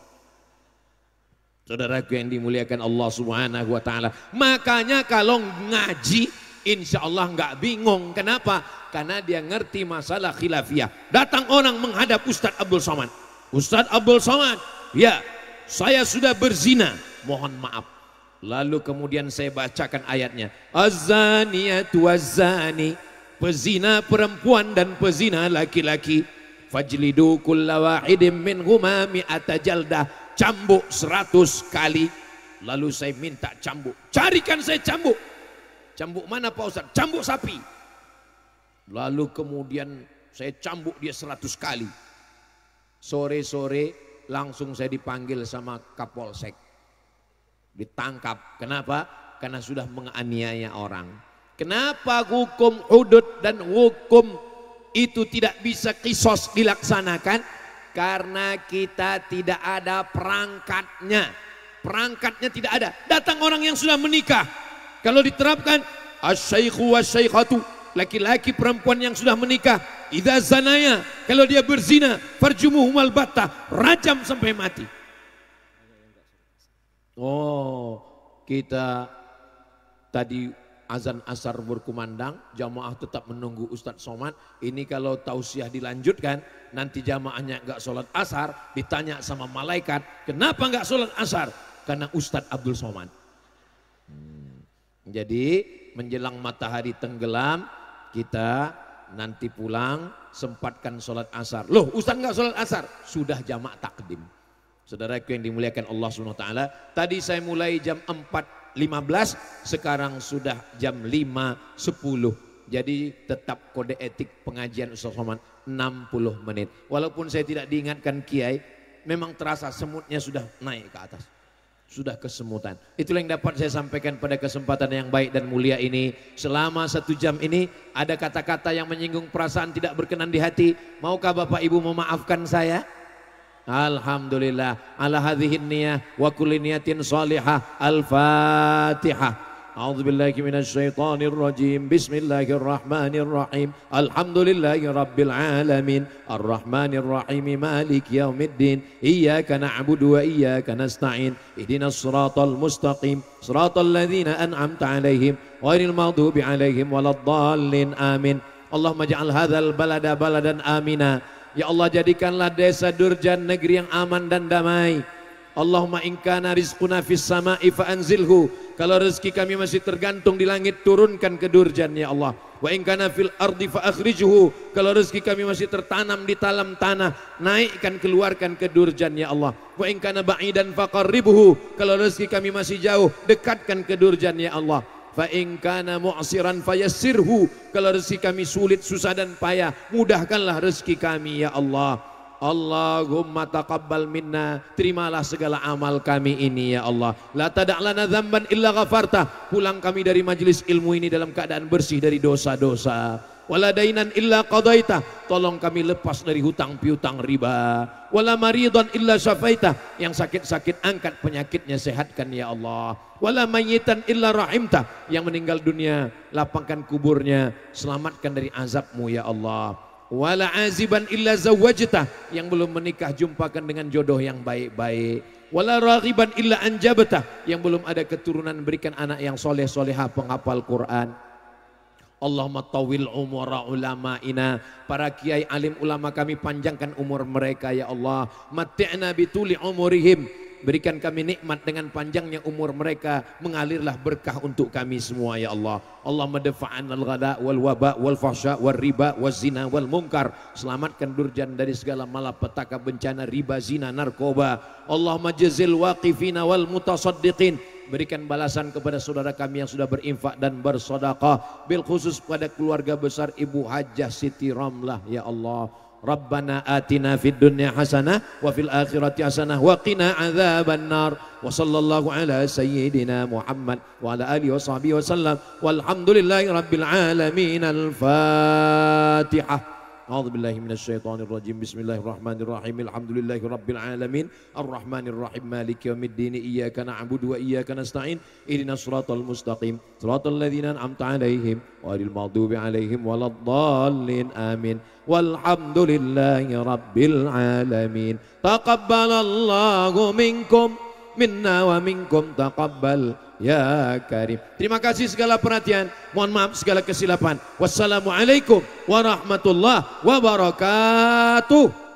Saudaraku yang dimuliakan Allah Subhanahu wa taala. Makanya kalau ngaji insya Allah nggak bingung. Kenapa? Karena dia ngerti masalah khilafiyah. Datang orang menghadap Ustadz Abdul Somad. Ustadz Abdul Somad, ya saya sudah berzina, mohon maaf. Lalu kemudian saya bacakan ayatnya. Az-zaniyatu waz-zani, pezina perempuan dan pezina laki-laki. Fajlidu kulla wahidin minhuma mi'ata jaldah, cambuk 100 kali. Lalu saya minta cambuk, carikan saya cambuk. Cambuk mana Pak Ustaz? Cambuk sapi. Lalu kemudian saya cambuk dia 100 kali. Sore-sore langsung saya dipanggil sama Kapolsek. Ditangkap. Kenapa? Karena sudah menganiaya orang. Kenapa hukum hudud dan hukum itu tidak bisa kisos dilaksanakan? Karena kita tidak ada perangkatnya. Perangkatnya tidak ada. Datang orang yang sudah menikah. Kalau diterapkan asy-syaikhu wasy-syaikhatu, laki-laki perempuan yang sudah menikah, idza zanaya, kalau dia berzina, farjumuhumal battah, rajam sampai mati. Oh, kita tadi azan asar berkumandang, jamaah tetap menunggu Ustadz Somad. Ini kalau tausiah dilanjutkan, nanti jamaahnya enggak sholat asar, ditanya sama malaikat, kenapa enggak sholat asar? Karena Ustadz Abdul Somad. Jadi menjelang matahari tenggelam, kita nanti pulang sempatkan sholat asar. Loh, Ustadz enggak sholat asar? Sudah jamaah takdim. Saudaraku yang dimuliakan Allah SWT, tadi saya mulai jam 4.15, sekarang sudah jam 5.10. Jadi tetap kode etik pengajian Ustaz Somad 60 menit. Walaupun saya tidak diingatkan Kiai, memang terasa semutnya sudah naik ke atas. Sudah kesemutan. Itulah yang dapat saya sampaikan pada kesempatan yang baik dan mulia ini. Selama 1 jam ini ada kata-kata yang menyinggung perasaan tidak berkenan di hati. Maukah Bapak Ibu memaafkan saya? Alhamdulillah ala hadhihi niyah wa kulli niyatin salihah. Al-Fatihah. A'udzubillahi minasyaitonir rajim. Bismillahirrahmanirrahim. Alhamdulillahi rabbil alamin. Arrahmanir rahim. Maliki yaumiddin. Iyyaka na'budu wa iyyaka nasta'in. Ihdinas siratal mustaqim. Siratal ladzina an'amta 'alaihim ghairil maghdubi 'alaihim waladdallin. Amin. Allahumma ja'al hadzal balada baladan amina. Ya Allah, jadikanlah desa Durjan negeri yang aman dan damai. Allahumma in kana rizquna fis sama'i fa anzilhu. Kalau rezeki kami masih tergantung di langit, turunkan ke Durjan ya Allah. Wa in kana fil ardi fa akhrijhu. Kalau rezeki kami masih tertanam di dalam tanah, naikkan, keluarkan ke Durjan ya Allah. Wa in kana ba'idan fa qarribhu. Kalau rezeki kami masih jauh, dekatkan ke Durjan ya Allah. Fa in kana mu'siran fayassirhu. Kalau rezeki kami sulit, susah dan payah, mudahkanlah rezeki kami ya Allah. Allahumma taqabbal minna, terimalah segala amal kami ini ya Allah. La tada'lana dzamban illa ghafarta. Pulang kami dari majelis ilmu ini dalam keadaan bersih dari dosa-dosa. Wala dainan illa qadaita, tolong kami lepas dari hutang piutang riba. Wala maridan illa syafaita, yang sakit-sakit angkat penyakitnya, sehatkan ya Allah. Wala mayyitan illa rahimta, yang meninggal dunia lapangkan kuburnya, selamatkan dari azabmu ya Allah. Wala aziban illa zawwajta, yang belum menikah jumpakan dengan jodoh yang baik-baik. Wala raghiban illa anjabta, yang belum ada keturunan berikan anak yang soleh solehah penghafal Quran. Allahumma tawil umura ulama'ina, para kiai alim ulama kami panjangkan umur mereka ya Allah. Mati'na bituli umurihim, berikan kami nikmat dengan panjangnya umur mereka, mengalirlah berkah untuk kami semua ya Allah. Allahumma dafa'an al-ghada wal waba wal fahsya wal riba wal zina wal munkar, selamatkan Durjan dari segala malapetaka bencana riba, zina, narkoba. Allahumma jazil waqifina wal mutasaddiqin, berikan balasan kepada saudara kami yang sudah berinfak dan bersedekah, bil khusus pada keluarga besar Ibu Hajah Siti Ramlah ya Allah. Rabbana atina fid dunya hasanah wa fil akhirati hasanah wa qina adzabannar. Wa sallallahu ala sayyidina Muhammad wa ala alihi wa sahbihi wa sallam. Walhamdulillahi rabbil alamin. Al-Fatihah. A'udzu billahi minasyaitonir rajim. Bismillahirrahmanirrahim. Alhamdulillahi rabbil alamin. Arrahmanir rahim. Maliki yaumiddin. Iyyaka na'budu wa iyyaka nasta'in. Ihdinas siratal mustaqim. Siratal ladzina an'amta 'alaihim ghairil maghdubi 'alaihim waladdallin. Amin. Walhamdulillahi rabbil alamin. Taqabbalallahu minkum minna wa minkum taqabbal ya karim. Terima kasih segala perhatian, mohon maaf segala kesilapan. Wassalamualaikum warahmatullahi wabarakatuh.